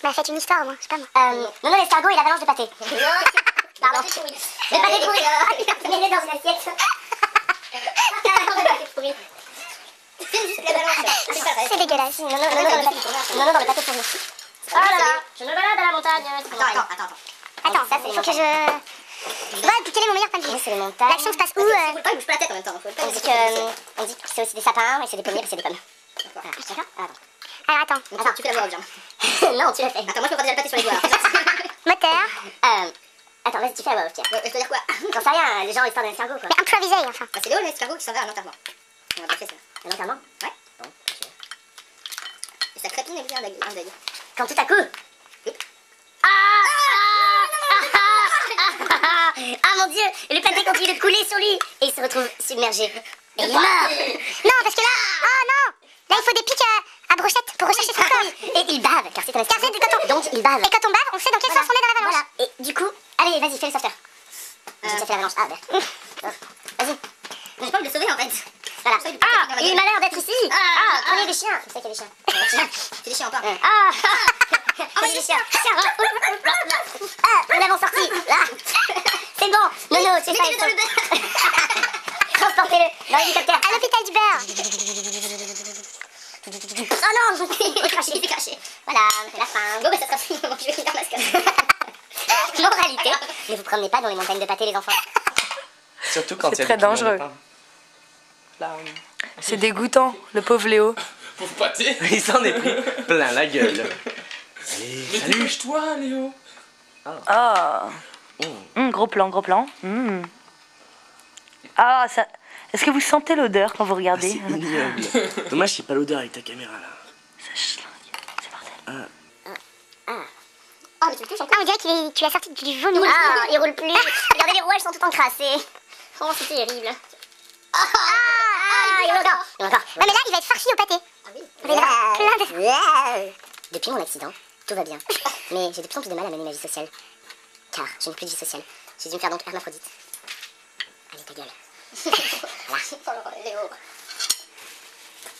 Bah faites une histoire au moins, je sais pas moi. Non, l'escargot et l'avalanche de pâté. Pardon. Le pâté pourri. Le pâté pourri. Mets-le dans une assiette. C'est dégueulasse. Non, dans le pâté pourri. Oh là là, je me balade à la montagne. Attends, ça c'est faut que je... Ouais, quel est mon meilleur point de vue? C'est les montagnes. L'action se passe où Il bouge pas la tête en même temps. On dit que c'est aussi des sapins et c'est des pommiers et c'est des pommes. D'accord. Attends. Alors attends. Attends, tu fais la voix, bien. Non, tu l'as fait. Attends, moi je peux pas déjà le pâté sur les doigts. Moteur. Attends, vas-y, tu fais la voix, tiens. Je peux dire quoi? J'en sais rien, les gens histoire d'un escargot quoi. Mais improvisé enfin. C'est Léo l'escargot qui s'en va à l'enterrement. On va pas faire ça. Un enterrement? Ouais. Bon, Et ça crépine et bien un deuil. quand tout à coup. Ah mon dieu, le pâté continue de couler sur lui et il se retrouve submergé. Et il meurt. Non, parce que là... Oh non. Là il faut des pics à brochette pour rechercher son corps. Et il bave, car c'est un escargot. Donc il bave. Et quand on bave, on sait dans quel sens on est dans l'avalanche. Voilà. Et du coup, allez, vas-y, fais le sauveteur. J'ai déjà fait l'avalanche. Ah, vas-y. J'ai pas envie de le sauver en fait. Voilà. Ah, il a l'air d'être ici. Ah, prenez des chiens. C'est ça qu'il y a des chiens. C'est des chiens en pain. Ah, prenez des chiens. Ah, nous l'avons sorti. Là. C'est bon. Nono, tu es ça. Mettez-le dans le beurre. Transportez-le dans l'hélicoptère. À l'hôpital du beurre. Oh non, Il s'est craché. voilà, c'est la fin. Bon, bah ça sera fini. Je vais finir mascotte. Moralité, ne vous promenez pas dans les montagnes de pâté, les enfants. Surtout quand il y C'est a très des clients dangereux. de pain. Là, C'est dégoûtant, le pauvre Léo. Pauvre pâté. il s'en est pris plein la gueule. Allez, Mais salut. dépêche-toi, Léo. Ah, gros plan, gros plan. Ah, ça... Est-ce que vous sentez l'odeur quand vous regardez? C'est ignoble. Dommage qu'il n'y ait pas l'odeur avec ta caméra là. Ça schlingue, c'est mortel. Oh mais tu le touches encore. On dirait que tu as sorti du vomi. Ah, il roule plus. Regardez, les rouages sont tout encrassés. Oh, c'est terrible. Il y en a encore. Ouais mais là il va être farci au pâté. Ah oui. Il va y avoir plein de... Depuis mon accident, tout va bien. Mais j'ai de plus en plus de mal à mener ma vie sociale. Car je n'ai plus de vie sociale. J'ai dû me faire donc hermaphrodite. Allez, ta gueule. Oh, Léo.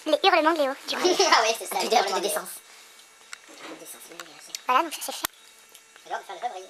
Les hurlements de Léo. Du coup. Ah ouais, c'est ça. Plus de décence. Voilà donc ça c'est fait. Alors, on va faire le réveil.